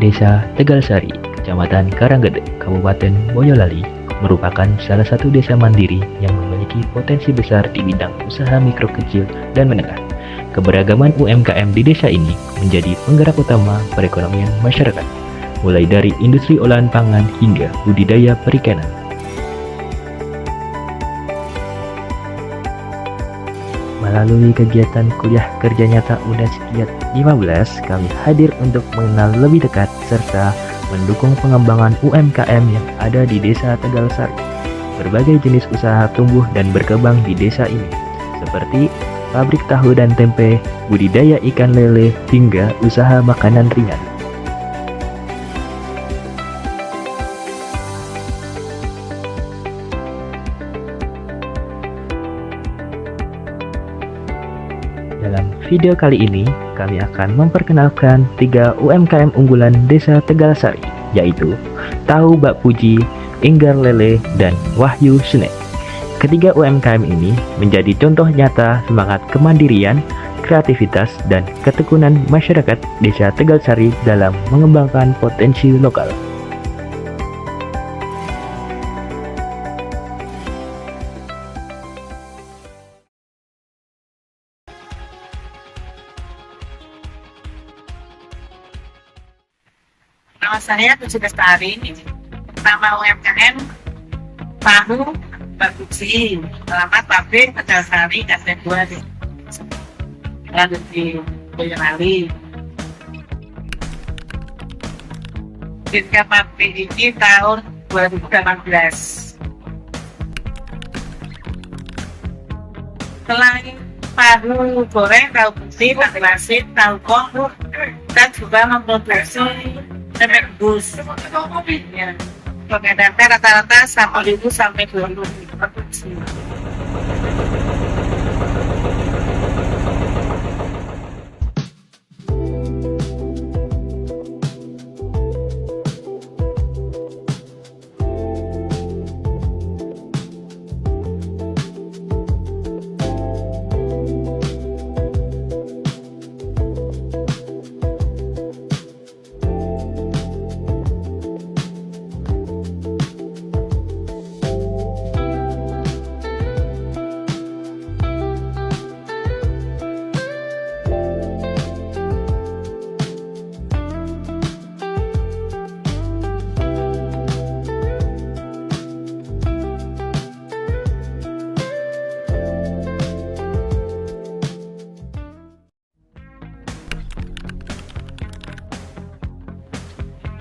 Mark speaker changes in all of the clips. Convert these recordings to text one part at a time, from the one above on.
Speaker 1: Desa Tegalsari, Kecamatan Karanggede, Kabupaten Boyolali, merupakan salah satu desa mandiri yang memiliki potensi besar di bidang usaha mikro kecil dan menengah. Keberagaman UMKM di desa ini menjadi penggerak utama perekonomian masyarakat, mulai dari industri olahan pangan hingga budidaya perikanan. Melalui kegiatan kuliah kerja nyata UNES Kiat 15, kami hadir untuk mengenal lebih dekat serta mendukung pengembangan UMKM yang ada di Desa Tegalsari. Berbagai jenis usaha tumbuh dan berkembang di desa ini, seperti pabrik tahu dan tempe, budidaya ikan lele, hingga usaha makanan ringan. Dalam video kali ini, kami akan memperkenalkan 3 UMKM unggulan Desa Tegalsari, yaitu Tahu Bak Puji, Enggar Lele, dan Wahyu Snack. Ketiga UMKM ini menjadi contoh nyata semangat kemandirian, kreativitas, dan ketekunan masyarakat Desa Tegalsari dalam mengembangkan potensi lokal.
Speaker 2: Nama saya Puji Lestari, nama UMKM Tahu Bak Puji, alamat pabrik Tegalsari RT2 di Boyolali. Ketika pabrik ini tahun 2018. Selain tahu goreng, tahu putih, tahu asin, tahu kong, dan juga memproduksi tempe rebus. Ya. Pengedarnya rata-rata 1.000 sampai 2.000 produksi.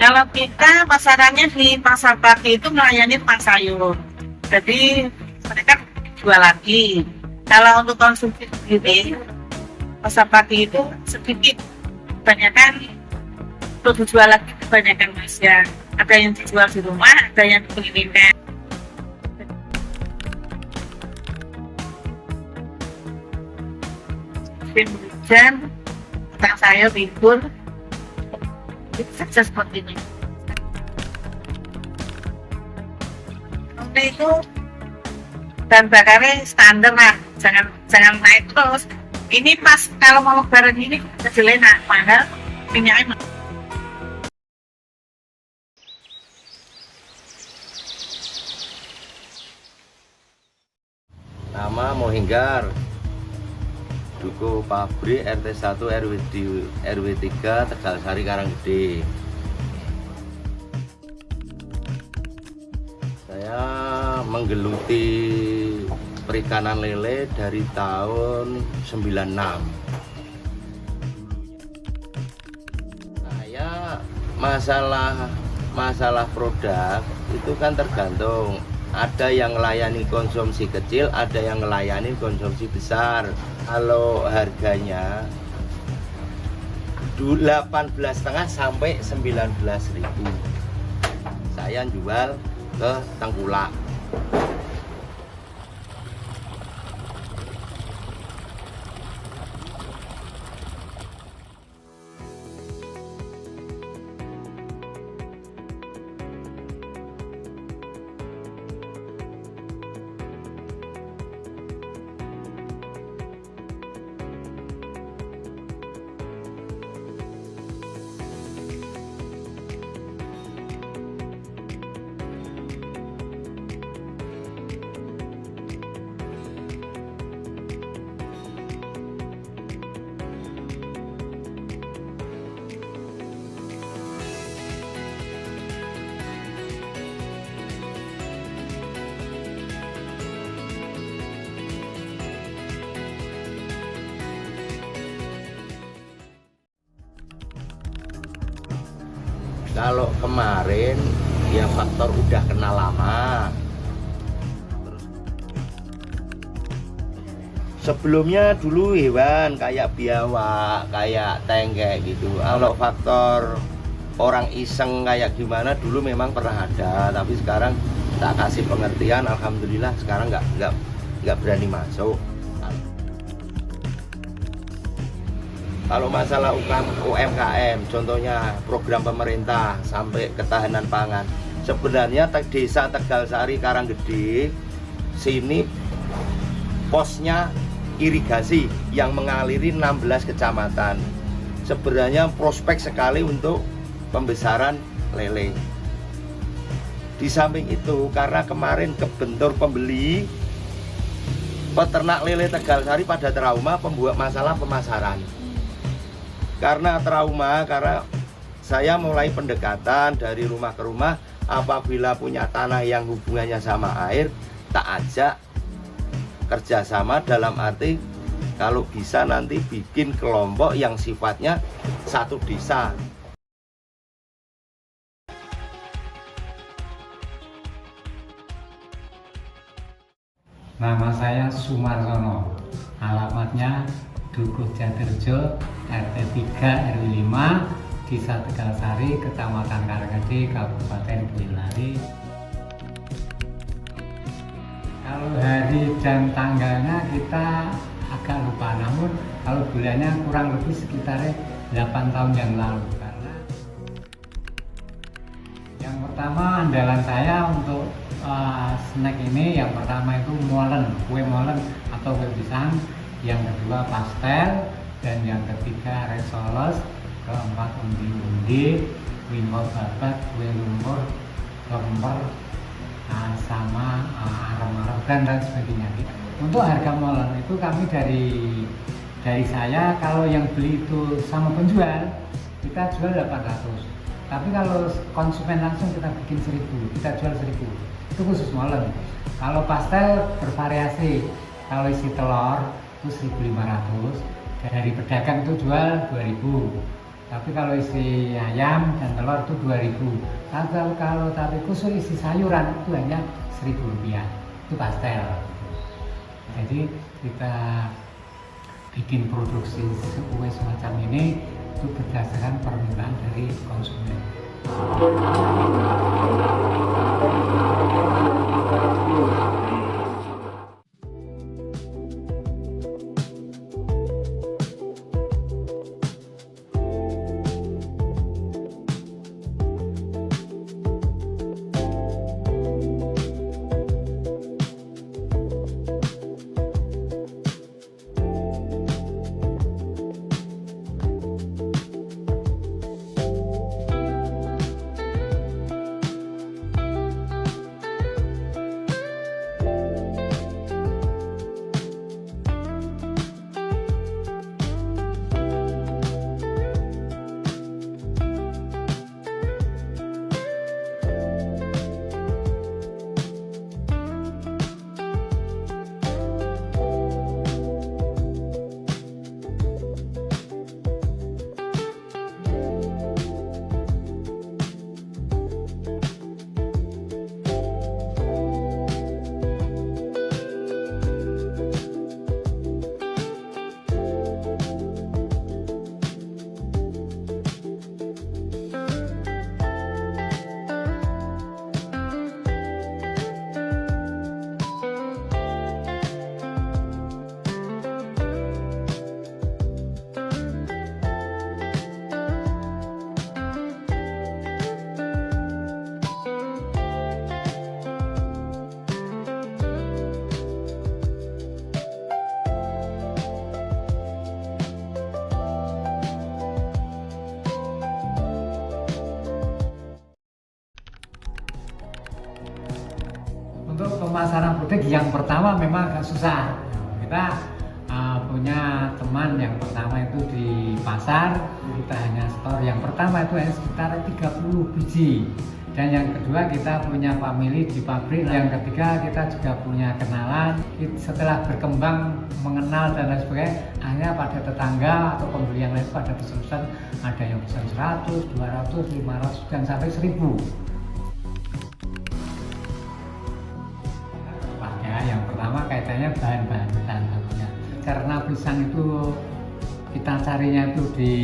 Speaker 2: Kalau kita pasarannya di pasar pagi itu melayani tukang sayur, jadi mereka jual lagi. Kalau untuk konsumsi sendiri, pasar pagi itu sedikit, kebanyakan untuk dijual lagi kebanyakan masnya. Ada yang dijual di rumah, ada yang dipengirikan. Hujan, tukang sayur libur. Sukses seperti ini. Untuk itu bahan bakarnya standar lah, jangan naik terus. Ini pas kalau mau lebaran ini kejelena, padahal minyaknya.
Speaker 3: Nama Mohinggar, Duku Pabrik RT1 RW3 Tegalsari Karanggede. Saya menggeluti perikanan lele dari tahun 96. Saya masalah produk itu kan tergantung. Ada yang melayani konsumsi kecil, ada yang melayani konsumsi besar. Kalau harganya 18,5 sampai 19.000, saya jual ke Tengkulak. Kalau kemarin ya faktor udah kenal lama. Sebelumnya dulu hewan kayak biawak, kayak tengkek gitu. Kalau faktor orang iseng kayak gimana dulu memang pernah ada, tapi sekarang tak kasih pengertian, alhamdulillah sekarang nggak berani masuk. Kalau masalah UMKM, contohnya program pemerintah sampai ketahanan pangan, sebenarnya desa Tegal Sari Karanggede sini posnya irigasi yang mengaliri 16 kecamatan. Sebenarnya prospek sekali untuk pembesaran lele. Di samping itu, karena kemarin kebentur pembeli, peternak lele Tegal Sari pada trauma pembuat masalah pemasaran. Karena trauma, karena saya mulai pendekatan dari rumah ke rumah, apabila punya tanah yang hubungannya sama air, tak ajak kerjasama, dalam arti kalau bisa nanti bikin kelompok yang sifatnya satu desa.
Speaker 4: Nama saya Sumarsono, alamatnya Dukuh Jatirjo, RT 3 RW 5, Desa Tegal Sari, Kecamatan Karanggede, Kabupaten Boyolali. Kalau hari dan tanggalnya kita agak lupa, namun kalau bulannya kurang lebih sekitar 8 tahun yang lalu. Karena yang pertama andalan saya untuk snack ini, yang pertama itu molen, kue molen atau kue pisang, yang kedua pastel, dan yang ketiga resoles, keempat undi-undi, wimor babat, kue lumpur, lemper, sama arem-arem dan sebagainya. Untuk harga molen itu kami dari saya, kalau yang beli itu sama penjual kita jual 800, tapi kalau konsumen langsung kita bikin 1000, kita jual 1000. Itu khusus molen. Kalau pastel bervariasi, kalau isi telur itu 1500, dari pedagang itu jual 2000, tapi kalau isi ayam dan telur itu 2000. Kalau tapi khusus isi sayuran itu hanya 1000 rupiah, itu pastel. Jadi kita bikin produksi kue semacam ini itu berdasarkan permintaan dari konsumen. Untuk pemasaran produk yang pertama memang agak susah. Kita punya teman yang pertama itu di pasar, kita hanya store yang pertama itu hanya sekitar 30 biji. Dan yang kedua kita punya family di pabrik. Yang ketiga kita juga punya kenalan. Setelah berkembang mengenal dan lain sebagainya, akhirnya pada tetangga atau pembeli yang lain pada pesan, ada yang pesan 100, 200, 500 dan sampai 1000. Yang pertama kaitannya bahan-bahan bakunya. Karena pisang itu kita carinya itu di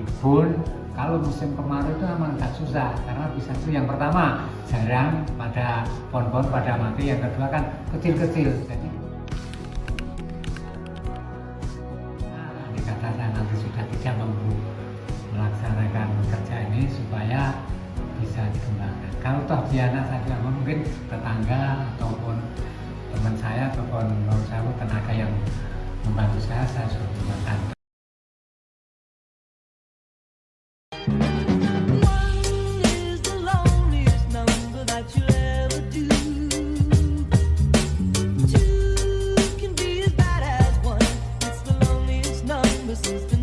Speaker 4: kebun. Kalau musim kemarau itu memang agak susah karena pisang itu yang pertama jarang pada pohon-pohon pada mati, yang kedua kan kecil-kecil. Jadi ini kata saya nanti sudah tidak mampu melaksanakan kerja ini supaya bisa dikembangkan. Kalau toh dia anak saya juga mungkin tetangga ataupun teman saya ataupun menurut saya tenaga yang membantu saya sudah gunakan.
Speaker 5: One is the loneliest number that you'll ever do. Two can be as bad as one. It's the loneliest number since the